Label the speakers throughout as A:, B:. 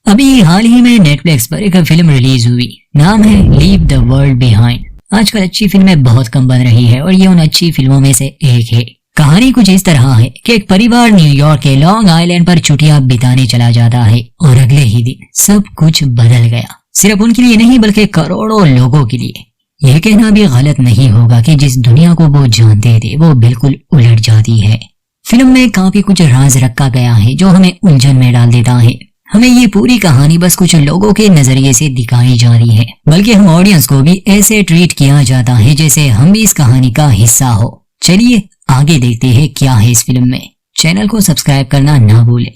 A: अभी हाल ही में नेटफ्लिक्स पर एक फिल्म रिलीज हुई, नाम है लीव द वर्ल्ड बिहाइंड। आजकल अच्छी फिल्में बहुत कम बन रही है और ये उन अच्छी फिल्मों में से एक है। कहानी कुछ इस तरह है कि एक परिवार न्यूयॉर्क के लॉन्ग आइलैंड पर छुट्टियां बिताने चला जाता है और अगले ही दिन सब कुछ बदल गया। सिर्फ उनके लिए नहीं बल्कि करोड़ों लोगों के लिए। यह कहना भी गलत नहीं होगा कि जिस दुनिया को वो जानते थे वो बिल्कुल उलट जाती है। फिल्म में काफी कुछ राज रखा गया है जो हमें उलझन में डाल देता है। हमें ये पूरी कहानी बस कुछ लोगों के नजरिए से दिखाई जा रही है, बल्कि हम ऑडियंस को भी ऐसे ट्रीट किया जाता है जैसे हम भी इस कहानी का हिस्सा हो। चलिए आगे देखते हैं क्या है इस फिल्म में। चैनल को सब्सक्राइब करना ना भूले।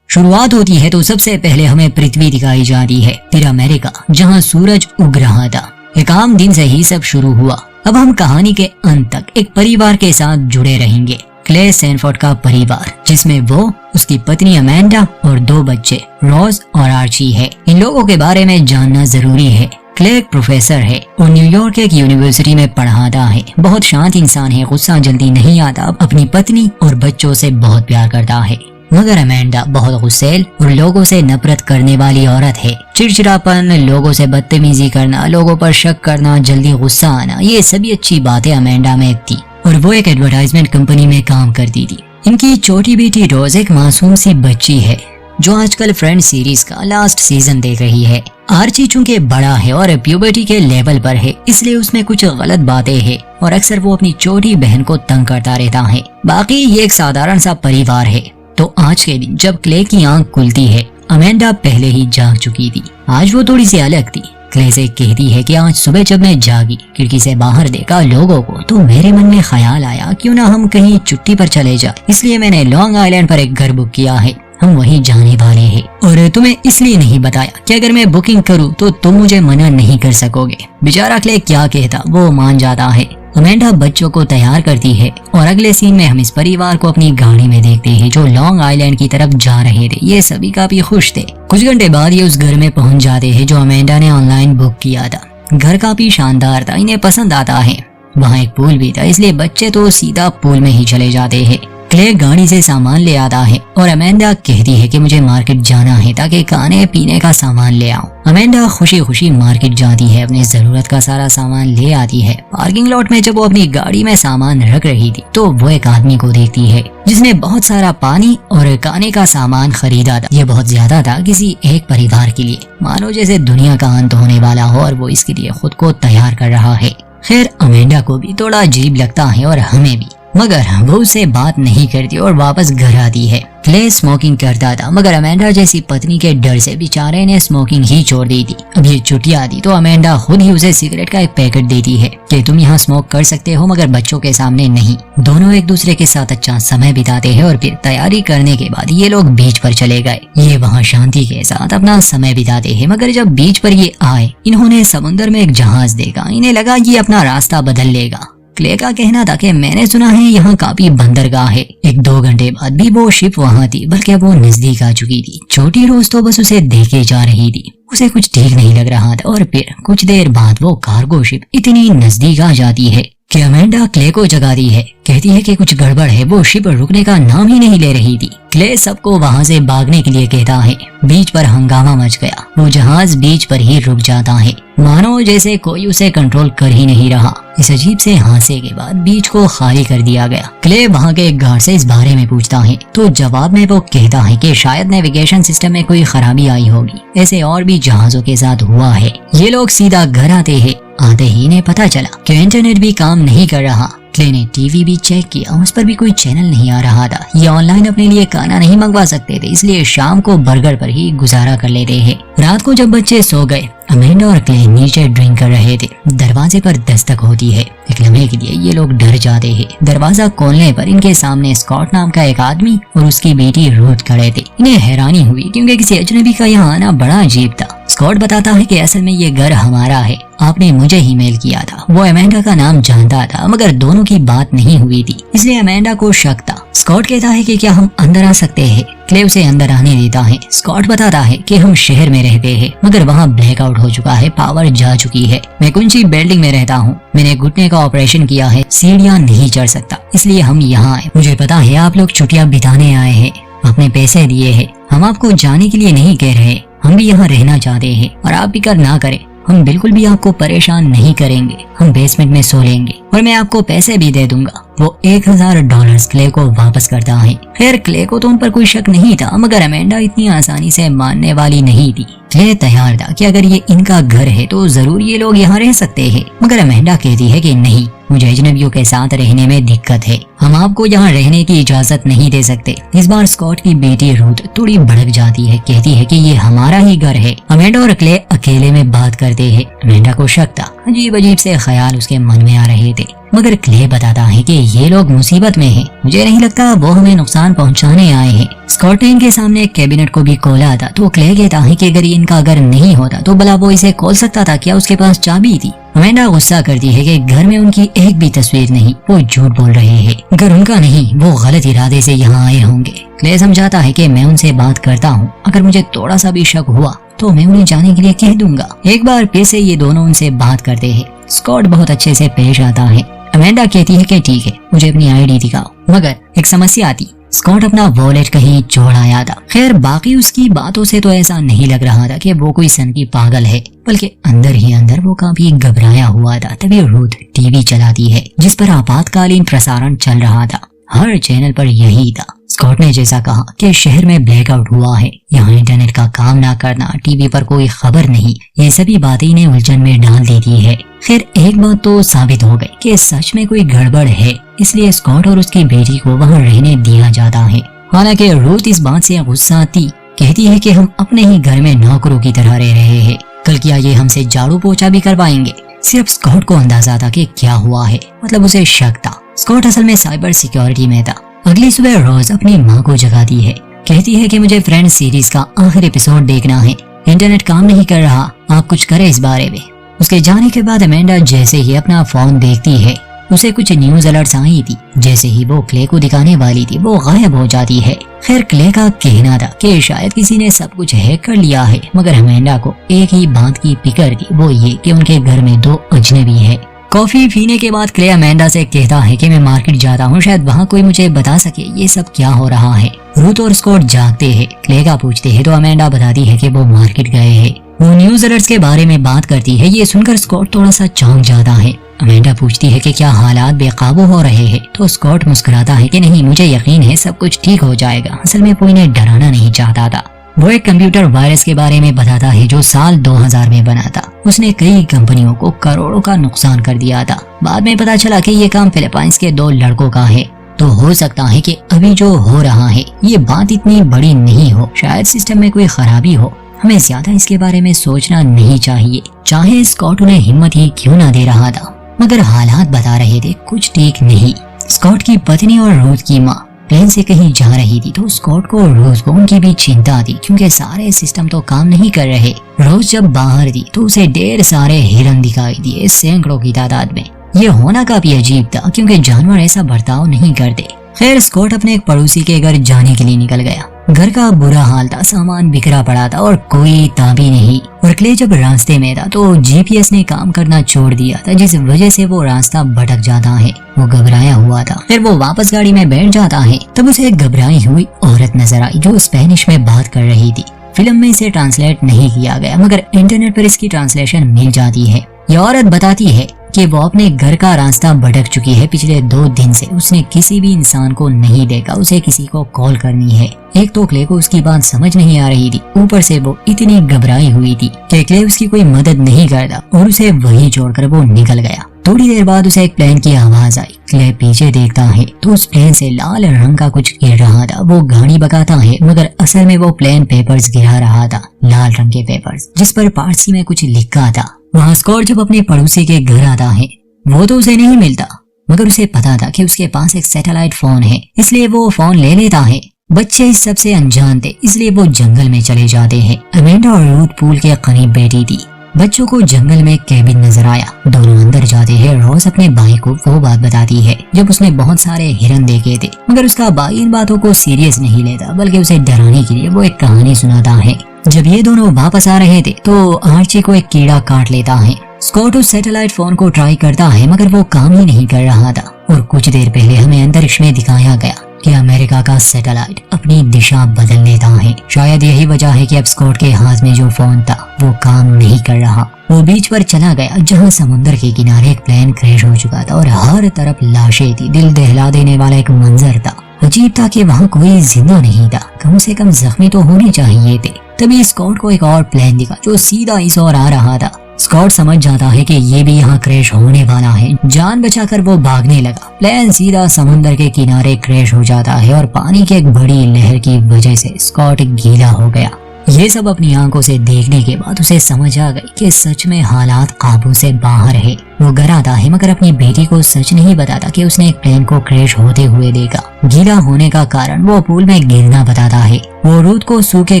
A: शुरुआत होती है तो सबसे पहले हमें पृथ्वी दिखाई जा रही है, फिर अमेरिका जहाँ सूरज उग रहा था। एक आम दिन से ही सब शुरू हुआ। अब हम कहानी के अंत तक एक परिवार के साथ जुड़े रहेंगे, क्ले सैनफोर्ड का परिवार, जिसमें वो, उसकी पत्नी अमेंडा और दो बच्चे रॉज और आर्ची है। इन लोगों के बारे में जानना जरूरी है। क्ले एक प्रोफेसर है और न्यूयॉर्क एक यूनिवर्सिटी में पढ़ाता है। बहुत शांत इंसान है, गुस्सा जल्दी नहीं आता, अपनी पत्नी और बच्चों से बहुत प्यार करता है। मगर अमेंडा बहुत गुस्सैल और लोगों से नफरत करने वाली औरत है। चिड़चिड़ापन, लोगों से बदतमीजी करना, लोगों पर शक करना, जल्दी गुस्सा आना, ये सभी अच्छी बातें अमेंडा में थी और वो एक एडवर्टाइजमेंट कंपनी में काम करती थी। इनकी छोटी बेटी रोज एक मासूम सी बच्ची है जो आजकल फ्रेंड्स सीरीज का लास्ट सीजन देख रही है। आर्ची चूंकि बड़ा है और प्यूबर्टी के लेवल पर है, इसलिए उसमें कुछ गलत बातें हैं और अक्सर वो अपनी छोटी बहन को तंग करता रहता है। बाकी ये एक साधारण सा परिवार है। तो आज के दिन जब क्ले की आंख खुलती है, अमेंडा पहले ही जाग चुकी थी। आज वो थोड़ी सी अलग थी। क्ले से कहती है कि आज सुबह जब मैं जागी, खिड़की से बाहर देखा लोगों को, तो मेरे मन में ख्याल आया क्यों ना हम कहीं छुट्टी पर चले जाए। इसलिए मैंने लॉन्ग आइलैंड पर एक घर बुक किया है, हम वहीं जाने वाले हैं। और तुम्हें इसलिए नहीं बताया कि अगर मैं बुकिंग करूँ तो तुम मुझे मना नहीं कर सकोगे। बेचारा क्ले क्या कहता, वो मान जाता है। अमेंडा बच्चों को तैयार करती है और अगले सीन में हम इस परिवार को अपनी गाड़ी में देखते हैं जो लॉन्ग आइलैंड की तरफ जा रहे थे। ये सभी काफी खुश थे। कुछ घंटे बाद ये उस घर में पहुंच जाते हैं जो अमेंडा ने ऑनलाइन बुक किया था। घर काफी शानदार था, इन्हें पसंद आता है। वहाँ एक पूल भी था, इसलिए बच्चे तो सीधा पूल में ही चले जाते हैं। क्ले गाड़ी से सामान ले आता है और अमेंडा कहती है कि मुझे मार्केट जाना है ताकि खाने पीने का सामान ले आऊं। अमेंडा खुशी खुशी मार्केट जाती है, अपनी जरूरत का सारा सामान ले आती है। पार्किंग लॉट में जब वो अपनी गाड़ी में सामान रख रही थी तो वो एक आदमी को देखती है जिसने बहुत सारा पानी और खाने का सामान खरीदा था। ये बहुत ज्यादा था किसी एक परिवार के लिए, मानो जैसे दुनिया का अंत होने वाला हो और वो इसके लिए खुद को तैयार कर रहा है। खैर अमेंडा को भी थोड़ा अजीब लगता है और हमें भी, मगर वो उससे बात नहीं करती और वापस घर आती है। क्ले स्मोकिंग करता था, मगर अमेंडा जैसी पत्नी के डर से बेचारे ने स्मोकिंग ही छोड़ दी थी। अब ये छुट्टियां थी तो अमेंडा खुद ही उसे सिगरेट का एक पैकेट देती है कि तुम यहाँ स्मोक कर सकते हो मगर बच्चों के सामने नहीं। दोनों एक दूसरे के साथ अच्छा समय बिताते हैं और फिर तैयारी करने के बाद ये लोग बीच पर चले गए। ये वहाँ शांति के साथ अपना समय बिताते हैं, मगर जब बीच पर ये आए, इन्होंने समुद्र में एक जहाज देखा। इन्हें लगा ये अपना रास्ता बदल लेगा। क्ले का कहना था कि मैंने सुना है यहाँ काफी बंदरगाह है। 1-2 घंटे बाद भी वो शिप वहाँ थी, बल्कि वो नजदीक आ चुकी थी। छोटी रोज तो बस उसे देखे जा रही थी, उसे कुछ ठीक नहीं लग रहा था। और फिर कुछ देर बाद वो कार्गो शिप इतनी नजदीक आ जाती है कि अमेंडा क्ले को जगाती है, कहती है कि कुछ गड़बड़ है। वो शिप रुकने का नाम ही नहीं ले रही थी। क्ले सबको वहाँ से भागने के लिए कहता है। बीच पर हंगामा मच गया, वो जहाज बीच पर ही रुक जाता है, मानो जैसे कोई उसे कंट्रोल कर ही नहीं रहा। इस अजीब से हादसे के बाद बीच को खाली कर दिया गया। क्ले वहाँ के गार्ड से इस बारे में पूछता है तो जवाब में वो कहता है कि शायद नेविगेशन सिस्टम में कोई खराबी आई होगी। ऐसे और भी जहाजों के साथ हुआ है। ये लोग सीधा घर आते हैं। आते ही इन्हें पता चला कि इंटरनेट भी काम नहीं कर रहा। क्ले ने टीवी भी चेक किया, उस पर भी कोई चैनल नहीं आ रहा था। ये ऑनलाइन अपने लिए खाना नहीं मंगवा सकते थे, इसलिए शाम को बर्गर पर ही गुजारा कर लेते हैं। रात को जब बच्चे सो गए, अमेंडा और क्ले नीचे ड्रिंक कर रहे थे। दरवाजे पर दस्तक होती है। एक लम्हे के लिए ये लोग डर जाते हैं। दरवाजा खोलने पर इनके सामने स्कॉट नाम का एक आदमी और उसकी बेटी रूथ खड़े थे। इन्हें हैरानी हुई क्योंकि किसी अजनबी का यहाँ आना बड़ा अजीब था। स्कॉट बताता है कि असल में ये घर हमारा है, आपने मुझे ही मेल किया था। वो अमेंडा का नाम जानता था, मगर दोनों की बात नहीं हुई थी, इसलिए अमेंडा को शक था। स्कॉट कहता है कि क्या हम अंदर आ सकते हैं। क्ले उसे अंदर आने देता है। स्कॉट बताता है कि हम शहर में रहते हैं, मगर वहाँ ब्लैकआउट हो चुका है, पावर जा चुकी है। मैं ऊंची बिल्डिंग में रहता हूँ, मैंने घुटने का ऑपरेशन किया है, सीढ़ियाँ नहीं चढ़ सकता, इसलिए हम यहाँ आए। मुझे पता है आप लोग छुट्टियाँ बिताने आए हैं, अपने पैसे दिए हैं, हम आपको जाने के लिए नहीं कह रहे, हम भी यहाँ रहना चाहते हैं और आप फिक्र ना करें, हम बिल्कुल भी आपको परेशान नहीं करेंगे, हम बेसमेंट में सो लेंगे और मैं आपको पैसे भी दे दूंगा। वो $1000 क्ले को वापस करता है। खैर क्ले को तो उन पर कोई शक नहीं था, मगर अमेंडा इतनी आसानी से मानने वाली नहीं थी। क्ले तैयार था कि अगर ये इनका घर है तो जरूर ये लोग यहाँ रह सकते हैं, मगर अमेंडा कहती है कि नहीं, मुझे अजनबियों के साथ रहने में दिक्कत है, हम आपको यहाँ रहने की इजाजत नहीं दे सकते। इस बार स्कॉट की बेटी रूथ थोड़ी भड़क जाती है, कहती है कि ये हमारा ही घर है। अमेंडा और क्ले अकेले में बात करते हैं। अमेंडा को शक था, अजीब अजीब से ख्याल उसके मन में आ रहे थे, मगर क्ले बताता है कि ये लोग मुसीबत में हैं, मुझे नहीं लगता वो हमें नुकसान पहुंचाने आए हैं। स्कॉट ने इनके सामने कैबिनेट को भी खोला था, तो क्ले कहता है कि अगर इनका घर नहीं होता तो भला वो इसे खोल सकता था क्या, उसके पास चाबी थी। अमेंडा गुस्सा करती है कि घर में उनकी एक भी तस्वीर नहीं, वो झूठ बोल रहे हैं, घर उनका नहीं, वो गलत इरादे से यहाँ आए होंगे। क्ले समझाता है कि मैं उनसे बात करता हूँ, अगर मुझे थोड़ा सा भी शक हुआ तो मैं उन्हें जाने के लिए कह दूंगा। एक बार फिर से ये दोनों उनसे बात करते हैं। स्कॉट बहुत अच्छे से पेश आता है। अमेंडा कहती है कि ठीक है, मुझे अपनी आईडी दिखाओ, मगर एक समस्या आती, स्कॉट अपना वॉलेट कहीं छोड़ आया था। खैर बाकी उसकी बातों से तो ऐसा नहीं लग रहा था कि वो कोई सनकी पागल है, बल्कि अंदर ही अंदर वो काफी घबराया हुआ था। तभी रूथ टीवी चलाती है जिस पर आपातकालीन प्रसारण चल रहा था। हर चैनल पर यही था। स्कॉट ने जैसा कहा कि शहर में ब्लैकआउट हुआ है, यहाँ इंटरनेट का काम ना करना, टीवी पर कोई खबर नहीं, ये सभी बातें इन्हें उलझन में डाल देती है। खैर एक बात तो साबित हो गई कि सच में कोई गड़बड़ है, इसलिए स्कॉट और उसकी बेटी को वहाँ रहने दिया जाता है। हालांकि रूथ इस बात से गुस्सा आती, कहती है कि हम अपने ही घर में नौकरों की तरह रह रहे हैं, कल क्या ये हमसे झाड़ू पोछा भी करवाएंगे। सिर्फ स्कॉट को अंदाजा था कि क्या हुआ है, मतलब उसे शक था। स्कॉट असल में साइबर सिक्योरिटी में था। अगली सुबह रोज अपनी माँ को जगाती है, कहती है कि मुझे फ्रेंड्स सीरीज का आखिरी एपिसोड देखना है, इंटरनेट काम नहीं कर रहा, आप कुछ करें इस बारे में। उसके जाने के बाद अमेंडा जैसे ही अपना फोन देखती है, उसे कुछ न्यूज अलर्ट्स आई थी। जैसे ही वो क्ले को दिखाने वाली थी, वो गायब हो जाती है। खैर क्ले का कहना था कि शायद किसी ने सब कुछ हैक कर लिया है, मगर अमेंडा को एक ही बात की फिक्र थी, वो ये कि उनके घर में 2 अजनबी है। कॉफी पीने के बाद क्ले अमेंडा से कहता है कि मैं मार्केट जाता हूँ, शायद वहाँ कोई मुझे बता सके ये सब क्या हो रहा है। रूथ और स्कॉट जागते हैं, क्ले का पूछते हैं तो अमेंडा बताती है कि वो मार्केट गए हैं। वो न्यूज अलर्ट्स के बारे में बात करती है। ये सुनकर स्कॉट थोड़ा सा चौंक जाता है। अमेंडा पूछती है कि क्या हालात बेकाबू हो रहे हैं, तो स्कॉट मुस्कुराता है कि नहीं, मुझे यकीन है सब कुछ ठीक हो जाएगा, असल में कोई इन्हें डराना नहीं चाहता था। वो एक कंप्यूटर वायरस के बारे में बताता है जो साल 2000 में बना था। उसने कई कंपनियों को करोड़ों का नुकसान कर दिया था। बाद में पता चला कि ये काम फिलीपींस के 2 लड़कों का है, तो हो सकता है कि अभी जो हो रहा है ये बात इतनी बड़ी नहीं हो, शायद सिस्टम में कोई खराबी हो, हमें ज्यादा इसके बारे में सोचना नहीं चाहिए। चाहे स्कॉट उन्हें हिम्मत ही क्यों ना दे रहा था, मगर हालात बता रहे थे कुछ ठीक नहीं। स्कॉट की पत्नी और रूथ की माँ प्लेन से कहीं जा रही थी, तो स्कॉट को और रोज को उनकी भी चिंता थी, क्योंकि सारे सिस्टम तो काम नहीं कर रहे। रोज जब बाहर थी तो उसे ढेर सारे हिरन दिखाई दिए, सैकड़ों की तादाद में। ये होना काफी अजीब था, क्योंकि जानवर ऐसा बर्ताव नहीं करते। खैर स्कॉट अपने एक पड़ोसी के घर जाने के लिए निकल गया। घर का बुरा हाल था, सामान बिखरा पड़ा था और कोई ताबी नहीं। और क्ले जब रास्ते में था तो जीपीएस ने काम करना छोड़ दिया था, जिस वजह से वो रास्ता भटक जाता है। वो घबराया हुआ था। फिर वो वापस गाड़ी में बैठ जाता है, तब उसे एक घबराई हुई औरत नजर आई जो स्पेनिश में बात कर रही थी। फिल्म में इसे ट्रांसलेट नहीं किया गया, मगर इंटरनेट पर इसकी ट्रांसलेशन मिल जाती है। ये औरत बताती है कि वो अपने घर का रास्ता भटक चुकी है। पिछले 2 दिन से उसने किसी भी इंसान को नहीं देखा, उसे किसी को कॉल करनी है। एक तो क्ले को उसकी बात समझ नहीं आ रही थी, ऊपर से वो इतनी घबराई हुई थी कि क्ले उसकी कोई मदद नहीं करता और उसे वहीं छोड़कर वो निकल गया। थोड़ी देर बाद उसे एक प्लेन की आवाज आई। क्ले पीछे देखता है तो उस प्लेन से लाल रंग का कुछ गिर रहा था। वो गाड़ी भगाता है, मगर असल में वो प्लेन पेपर्स गिरा रहा था, लाल रंग के पेपर्स, जिस पर पारसी में कुछ लिखा था। वहाँ स्कॉट जब अपने पड़ोसी के घर आता है, वो तो उसे नहीं मिलता, मगर उसे पता था कि उसके पास एक सैटेलाइट फोन है, इसलिए वो फोन ले लेता है। बच्चे इस सब से अनजान थे, इसलिए वो जंगल में चले जाते हैं। अमेंडा और रूथ पूल के करीब बैठी थी। बच्चों को जंगल में कैबिन नजर आया। दोनों अंदर जाते हैं। रोज अपने भाई को वो बात बताती है जब उसने बहुत सारे हिरन देखे थे, मगर उसका भाई इन बातों को सीरियस नहीं लेता, बल्कि उसे डराने के लिए वो एक कहानी सुनाता है। जब ये दोनों वापस आ रहे थे तो आर्ची को एक कीड़ा काट लेता है। स्कॉट उस सैटेलाइट फोन को ट्राई करता है, मगर वो काम ही नहीं कर रहा था। और कुछ देर पहले हमें अंतरिक्ष में दिखाया गया कि अमेरिका का सैटेलाइट अपनी दिशा बदल लेता है। शायद यही वजह है कि अब स्कॉट के हाथ में जो फोन था वो काम नहीं कर रहा। वो बीच पर चला गया जहां समुद्र के किनारे एक प्लेन क्रैश हो चुका था और हर तरफ लाशें थी। दिल दहला देने वाला एक मंजर था। अजीब था कि वहाँ कोई जिंदा नहीं था, कम से कम जख्मी तो होने चाहिए थे। तभी स्कॉट को एक और प्लेन दिखा जो सीधा इस ओर आ रहा था। स्कॉट समझ जाता है कि ये भी यहाँ क्रैश होने वाला है। जान बचाकर वो भागने लगा। प्लेन सीधा समुद्र के किनारे क्रैश हो जाता है और पानी की एक बड़ी लहर की वजह से स्कॉट गीला हो गया। ये सब अपनी आंखों से देखने के बाद उसे समझ आ गई कि सच में हालात काबू से बाहर है। वो डराता है मगर अपनी बेटी को सच नहीं बताता कि उसने एक प्लेन को क्रैश होते हुए देखा। गीला होने का कारण वो पूल में गिरना बताता है। वो रूथ को सूखे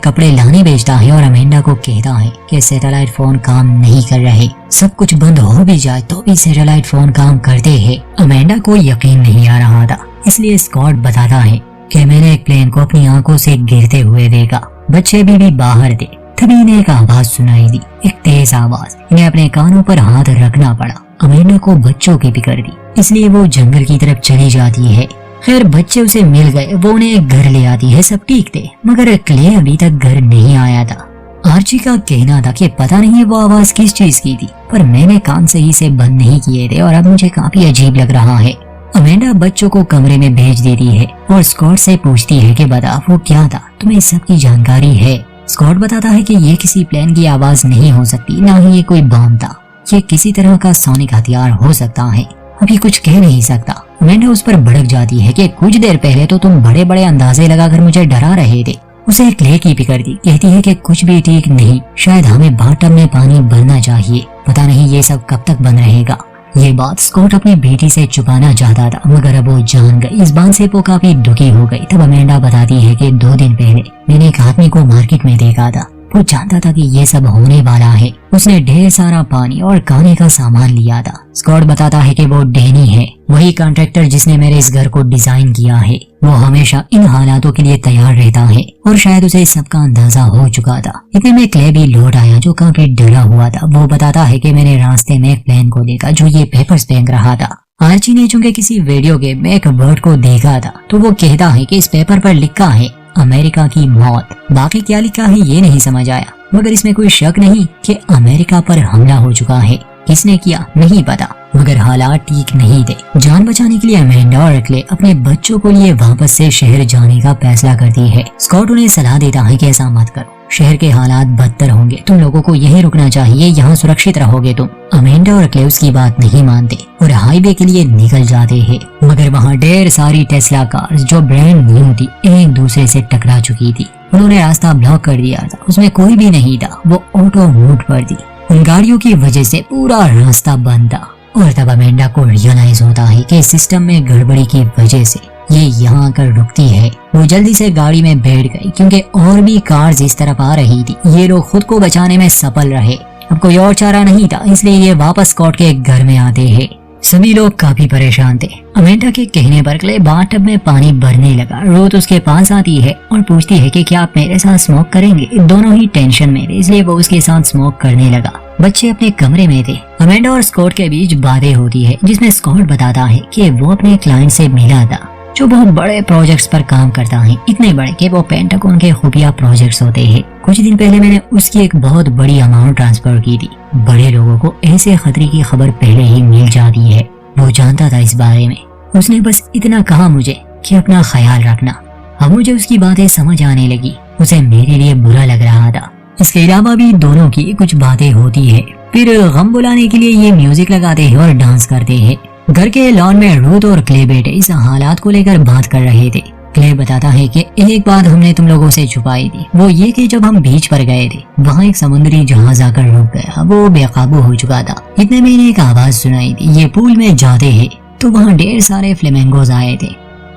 A: कपड़े लाने भेजता है और अमेंडा को कहता है कि सैटेलाइट फोन काम नहीं कर रहे। सब कुछ बंद हो भी जाए तो भी सैटेलाइट फोन काम करते हैं। अमेंडा को यकीन नहीं आ रहा था, इसलिए स्कॉट बताता है कि मैंने एक प्लेन को अपनी आंखों से गिरते हुए देखा। बच्चे भी बाहर थे। तभी इन्हें एक आवाज सुनाई दी, एक तेज आवाज। इन्हें अपने कानों पर हाथ रखना पड़ा। अमेंडा को बच्चों की फिक्र थी, इसलिए वो जंगल की तरफ चली जाती है। खैर बच्चे उसे मिल गए, वो उन्हें एक घर ले आती है। सब ठीक थे मगर क्ले अभी तक घर नहीं आया था। आर्ची का कहना था कि पता नहीं वो आवाज किस चीज की थी, पर मैंने कान सही से बंद नहीं किए थे और अब मुझे काफी अजीब लग रहा है। अमेंडा बच्चों को कमरे में भेज देती है और स्कॉट से पूछती है कि बता वो क्या था, तुम्हें इस सब की जानकारी है? स्कॉट बताता है कि ये किसी प्लेन की आवाज नहीं हो सकती, ना ही ये कोई बम था। ये किसी तरह का सोनिक हथियार हो सकता है। अभी कुछ कह नहीं सकता। अमेंडा उस पर भड़क जाती है कि कुछ देर पहले तो तुम बड़े बड़े अंदाजे लगाकर मुझे डरा रहे थे। उसे क्ले की फिक्र थी। कहती है कि कुछ भी ठीक नहीं, शायद हमें बाथटब में पानी भरना चाहिए। पता नहीं ये सब कब तक बंद रहेगा। ये बात स्कॉट अपनी बेटी से छुपाना चाहता था मगर अब वो जान गई। इस बात से वो काफी दुखी हो गई। तब अमेंडा बताती है कि 2 दिन पहले मैंने एक आदमी को मार्केट में देखा था। वो जानता था कि ये सब होने वाला है। उसने ढेर सारा पानी और खाने का सामान लिया था। स्कॉट बताता है कि वो डैनी है, वही कॉन्ट्रैक्टर जिसने मेरे इस घर को डिजाइन किया है। वो हमेशा इन हालातों के लिए तैयार रहता है और शायद उसे सबका अंदाजा हो चुका था। इतने में क्ले भी लौट आया जो काफी डरा हुआ था। वो बताता है कि मैंने रास्ते में एक प्लेन को देखा जो ये पेपर्स फेंक रहा था। आर्ची ने चूंकि किसी वीडियो गेम में एक वर्ड को देखा था तो वो कहता है कि इस पेपर पर लिखा है अमेरिका की मौत। बाकी क्या लिखा है ये नहीं समझ आया, मगर इसमें कोई शक नहीं कि अमेरिका पर हमला हो चुका है। किसने किया नहीं पता, मगर हालात ठीक नहीं थे। जान बचाने के लिए अमेंडा और क्ले अपने बच्चों को लिए वापस से शहर जाने का फैसला करती है। स्कॉट उन्हें सलाह देता है कि ऐसा मत करो, शहर के हालात बदतर होंगे, तुम लोगों को यहीं रुकना चाहिए, यहाँ सुरक्षित रहोगे तुम। अमेंडा और क्ले उसकी बात नहीं मानते और हाईवे के लिए निकल जाते हैं। मगर वहाँ ढेर सारी टेस्ला कार्स जो ब्रांड न्यू थी एक दूसरे से टकरा चुकी थी। उन्होंने रास्ता ब्लॉक कर दिया था, उसमें कोई भी नहीं था। वो ऑटो रूट पर थी। उन गाड़ियों की वजह से पूरा रास्ता बंद था और तब अमेंडा को रियलाइज होता है कि सिस्टम में गड़बड़ी की वजह से ये यहाँ आकर रुकती है। वो जल्दी से गाड़ी में बैठ गई क्योंकि और भी कार्स इस तरफ आ रही थी। ये लोग खुद को बचाने में सफल रहे। अब कोई और चारा नहीं था, इसलिए ये वापस स्कॉट के घर में आते हैं। सभी लोग काफी परेशान थे। अमेंडा के कहने पर क्ले बाथटब में पानी भरने लगा। रूथ उसके पास आती है और पूछती है कि क्या आप मेरे साथ स्मोक करेंगे। दोनों ही टेंशन में थे, इसलिए वो उसके साथ स्मोक करने लगा। बच्चे अपने कमरे में थे। अमेंडा और स्कॉट के बीच बातें होती है जिसमें स्कॉट बताता है कि वो अपने क्लाइंट से मिला था जो बहुत बड़े प्रोजेक्ट्स पर काम करता है, इतने बड़े कि वो पेंटागन के खुफिया प्रोजेक्ट्स होते हैं। कुछ दिन पहले मैंने उसकी एक बहुत बड़ी अमाउंट ट्रांसफर की थी। बड़े लोगों को ऐसे खतरे की खबर पहले ही मिल जाती है। वो जानता था इस बारे में। उसने बस इतना कहा मुझे कि अपना ख्याल रखना। अब मुझे उसकी बातें समझ आने लगी। उसे मेरे लिए बुरा लग रहा था। इसके अलावा भी दोनों की कुछ बातें होती है। फिर गम बुलाने के लिए ये म्यूजिक लगाते हैं और डांस करते हैं। घर के लॉन में रूथ और क्ले बेटे इस हालात को लेकर बात कर रहे थे। क्ले बताता है कि एक बात हमने तुम लोगों से छुपाई थी, वो ये कि जब हम बीच पर गए थे वहाँ एक समुद्री जहाज आकर रुक गया। वो बेकाबू हो चुका था। इतने में इन्हें एक आवाज सुनाई दी। ये पूल में जाते हैं तो वहाँ ढेर सारे फ्लेमेंगोज आए थे।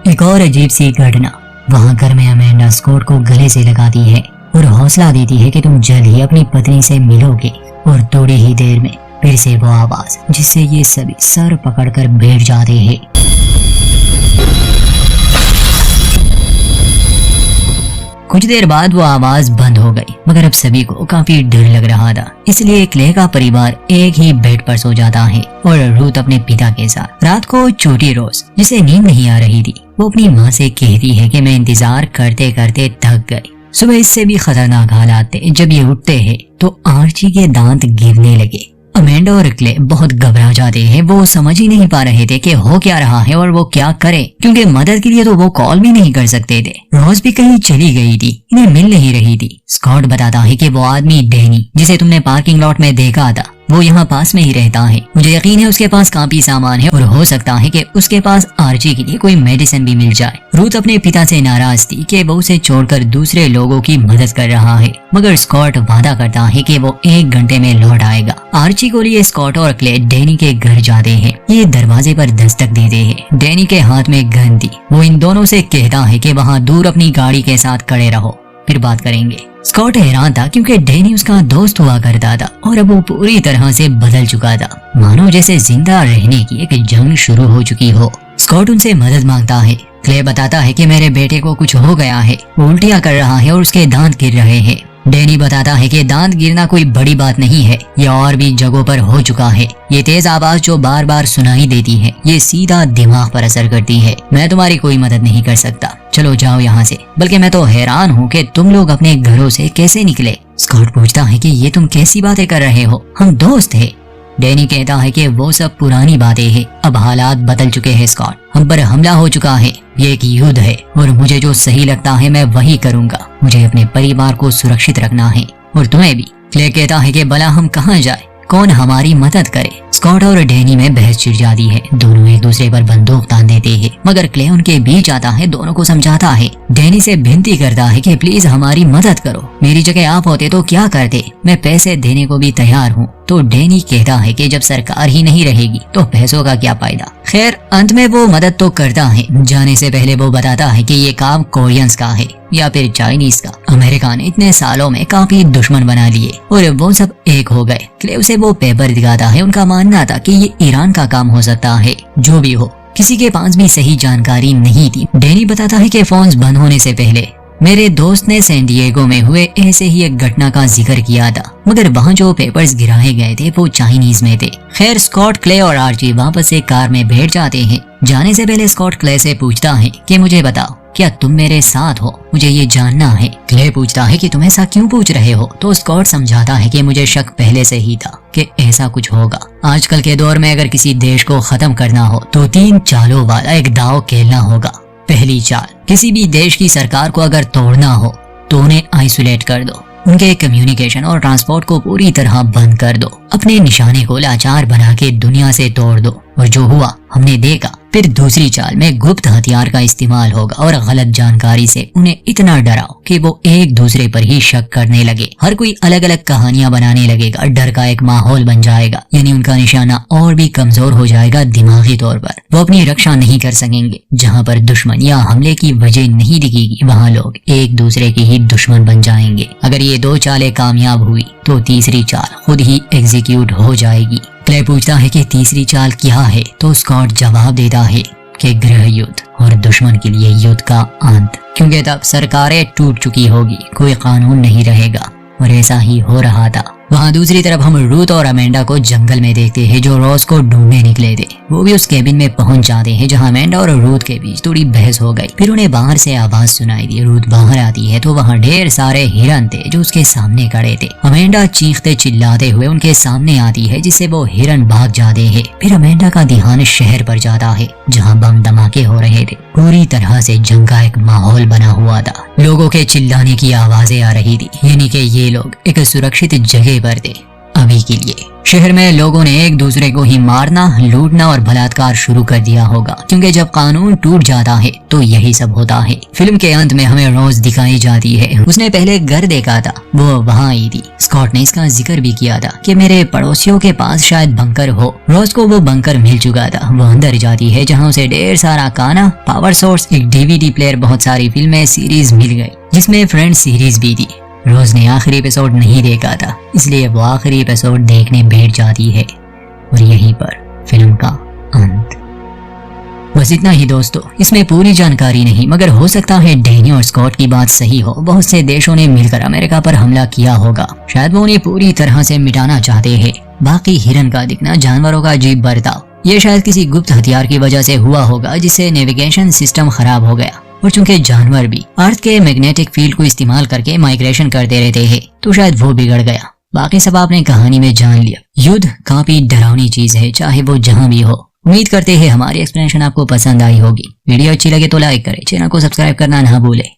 A: एक और अजीब सी घटना, वहाँ घर में अमेंडा स्कॉट को गले से लगाती है और हौसला देती है कि तुम जल्द ही अपनी पत्नी से मिलोगे। और थोड़ी ही देर में फिर से वो आवाज, जिससे ये सभी सर पकड़कर बैठ जाते हैं। कुछ देर बाद वो आवाज बंद हो गई, मगर अब सभी को काफी डर लग रहा था। इसलिए क्ले का परिवार एक ही बेड पर सो जाता है और रूथ अपने पिता के साथ। रात को छोटी रोज, जिसे नींद नहीं आ रही थी, वो अपनी माँ से कहती है कि मैं इंतजार करते करते थक गई। सुबह इससे भी खतरनाक हालात थे। जब ये उठते हैं तो आर्ची के दांत गिरने लगे। अमेंडा और क्ले बहुत घबरा जाते हैं। वो समझ ही नहीं पा रहे थे कि हो क्या रहा है और वो क्या करे, क्योंकि मदद के लिए तो वो कॉल भी नहीं कर सकते थे। रोज भी कहीं चली गई थी, इन्हें मिल नहीं रही थी। स्कॉट बताता है कि वो आदमी डैनी जिसे तुमने पार्किंग लॉट में देखा था वो यहाँ पास में ही रहता है। मुझे यकीन है उसके पास काफी सामान है और हो सकता है कि उसके पास आर्ची के लिए कोई मेडिसिन भी मिल जाए। रूथ अपने पिता से नाराज थी कि वो उसे छोड़कर दूसरे लोगों की मदद कर रहा है, मगर स्कॉट वादा करता है कि वो 1 घंटे में लौट आएगा। आर्ची को लिए स्कॉट और क्ले डैनी के घर जाते हैं। ये दरवाजे पर दस्तक देते हैं। डैनी के हाथ में गन थी। वो इन दोनों से कहता है कि वहाँ दूर अपनी गाड़ी के साथ खड़े रहो, फिर बात करेंगे। स्कॉट हैरान था क्योंकि डैनी उसका दोस्त हुआ करता था और अब वो पूरी तरह से बदल चुका था, मानो जैसे जिंदा रहने की एक जंग शुरू हो चुकी हो। स्कॉट उनसे मदद मांगता है। क्ले बताता है कि मेरे बेटे को कुछ हो गया है, वो उल्टियां कर रहा है और उसके दांत गिर रहे हैं। डैनी बताता है कि दांत गिरना कोई बड़ी बात नहीं है, ये और भी जगहों पर हो चुका है। ये तेज आवाज जो बार बार सुनाई देती है ये सीधा दिमाग पर असर करती है। मैं तुम्हारी कोई मदद नहीं कर सकता, चलो जाओ यहाँ से। बल्कि मैं तो हैरान हूँ कि तुम लोग अपने घरों से कैसे निकले। स्कॉट पूछता है कि ये तुम कैसी बातें कर रहे हो, हम दोस्त हैं। डैनी कहता है कि वो सब पुरानी बातें हैं, अब हालात बदल चुके हैं स्कॉट, हम पर हमला हो चुका है, ये एक युद्ध है और मुझे जो सही लगता है मैं वही करूंगा। मुझे अपने परिवार को सुरक्षित रखना है और तुम्हें भी। क्ले कहता है कि भला हम कहाँ जाए, कौन हमारी मदद करे। स्कॉट और डैनी में बहस छिड़ जाती है। दोनों एक दूसरे पर बंदूक तान देते हैं, मगर क्ले उनके बीच आता है, दोनों को समझाता है। डैनी से विनती करता है कि प्लीज हमारी मदद करो, मेरी जगह आप होते तो क्या करते, मैं पैसे देने को भी तैयार हूँ। तो डैनी कहता है कि जब सरकार ही नहीं रहेगी तो पैसों का क्या फायदा। खैर अंत में वो मदद तो करता है। जाने से पहले वो बताता है कि ये काम कोरियंस का है या फिर चाइनीज का। अमेरिका ने इतने सालों में काफी दुश्मन बना लिए और वो सब एक हो गए। क्ले उसे वो पेपर दिखाता है। उनका मानना था कि ये ईरान का काम हो सकता है। जो भी हो, किसी के पास भी सही जानकारी नहीं थी। डैनी बताता है कि फोन्स बंद होने से पहले मेरे दोस्त ने सैन डिएगो में हुए ऐसे ही एक घटना का जिक्र किया था, मगर वहाँ जो पेपर्स गिराए गए थे वो चाइनीज में थे। खैर स्कॉट, क्ले और आर्ची वापस एक कार में बैठ जाते हैं। जाने से पहले स्कॉट क्ले से पूछता है कि मुझे बताओ क्या तुम मेरे साथ हो, मुझे ये जानना है। क्ले पूछता है कि तुम ऐसा क्यों पूछ रहे हो, तो स्कॉट समझाता है कि मुझे शक पहले से ही था कि ऐसा कुछ होगा। आजकल के दौर में अगर किसी देश को खत्म करना हो तो 3 चालों वाला एक दाव खेलना होगा। पहली चाल, किसी भी देश की सरकार को अगर तोड़ना हो तो उन्हें आइसोलेट कर दो, उनके कम्युनिकेशन और ट्रांसपोर्ट को पूरी तरह बंद कर दो, अपने निशाने को लाचार बना के दुनिया से तोड़ दो। और जो हुआ हमने देखा। फिर दूसरी चाल में गुप्त हथियार का इस्तेमाल होगा और गलत जानकारी से उन्हें इतना डराओ कि वो एक दूसरे पर ही शक करने लगे। हर कोई अलग अलग कहानियां बनाने लगेगा, डर का एक माहौल बन जाएगा, यानी उनका निशाना और भी कमजोर हो जाएगा दिमागी तौर पर। वो अपनी रक्षा नहीं कर सकेंगे। जहाँ पर दुश्मन या हमले की वजह नहीं दिखेगी वहाँ लोग एक दूसरे के ही दुश्मन बन जाएंगे। अगर ये 2 चालें कामयाब हुई तो तीसरी चाल खुद ही एग्जीक्यूट हो जाएगी। क्ले पूछता है कि तीसरी चाल क्या है, तो स्कॉट जवाब देता है कि गृह युद्ध और दुश्मन के लिए युद्ध का अंत, क्योंकि तब सरकारें टूट चुकी होगी, कोई कानून नहीं रहेगा। और ऐसा ही हो रहा था। वहाँ दूसरी तरफ हम रूथ और अमेंडा को जंगल में देखते हैं जो रोज को ढूंढने निकले थे। वो भी उस केबिन में पहुंच जाते हैं जहाँ अमेंडा और रूथ के बीच थोड़ी बहस हो गई। फिर उन्हें बाहर से आवाज सुनाई दी। रूथ बाहर आती है तो वहाँ ढेर सारे हिरन थे जो उसके सामने खड़े थे। अमेंडा चीखते चिल्लाते हुए उनके सामने आती है जिससे वो हिरन भाग जाते हैं। फिर अमेंडा का ध्यान शहर पर जाता है जहाँ बम धमाके हो रहे थे। पूरी तरह से जंग का एक माहौल बना हुआ था। लोगों के चिल्लाने की आवाजें आ रही थी, यानी कि ये लोग एक सुरक्षित जगह पर थे अभी के लिए। शहर में लोगों ने एक दूसरे को ही मारना, लूटना और बलात्कार शुरू कर दिया होगा, क्योंकि जब कानून टूट जाता है तो यही सब होता है। फिल्म के अंत में हमें रोज दिखाई जाती है। उसने पहले घर देखा था, वो वहाँ आई थी। स्कॉट ने इसका जिक्र भी किया था कि मेरे पड़ोसियों के पास शायद बंकर हो। रोज को वो बंकर मिल चुका था। वो अंदर जाती है जहाँ उसे ढेर सारा खाना, पावर सोर्स, एक DVD प्लेयर, बहुत सारी फिल्में, सीरीज मिल गई, जिसमें फ्रेंड सीरीज भी थी। रोज ने आखिरी एपिसोड नहीं देखा था, इसलिए वो आखिरी एपिसोड देखने बैठ जाती है और यहीं पर फिल्म का अंत। बस इतना ही दोस्तों। इसमें पूरी जानकारी नहीं, मगर हो सकता है डैनी और स्कॉट की बात सही हो। बहुत से देशों ने मिलकर अमेरिका पर हमला किया होगा। शायद वो उन्हें पूरी तरह से मिटाना चाहते हैं। बाकी हिरन का दिखना, जानवरों का अजीब बर्ताव ये शायद किसी गुप्त हथियार की वजह से हुआ होगा जिससे नेविगेशन सिस्टम खराब हो गया, और चूंकि जानवर भी अर्थ के मैग्नेटिक फील्ड को इस्तेमाल करके माइग्रेशन करते रहते हैं तो शायद वो बिगड़ गया। बाकी सब आपने कहानी में जान लिया। युद्ध काफी डरावनी चीज है, चाहे वो जहां भी हो। उम्मीद करते हैं हमारी एक्सप्लेनेशन आपको पसंद आई होगी। वीडियो अच्छी लगे तो लाइक करें, चैनल को सब्सक्राइब करना ना भूलें।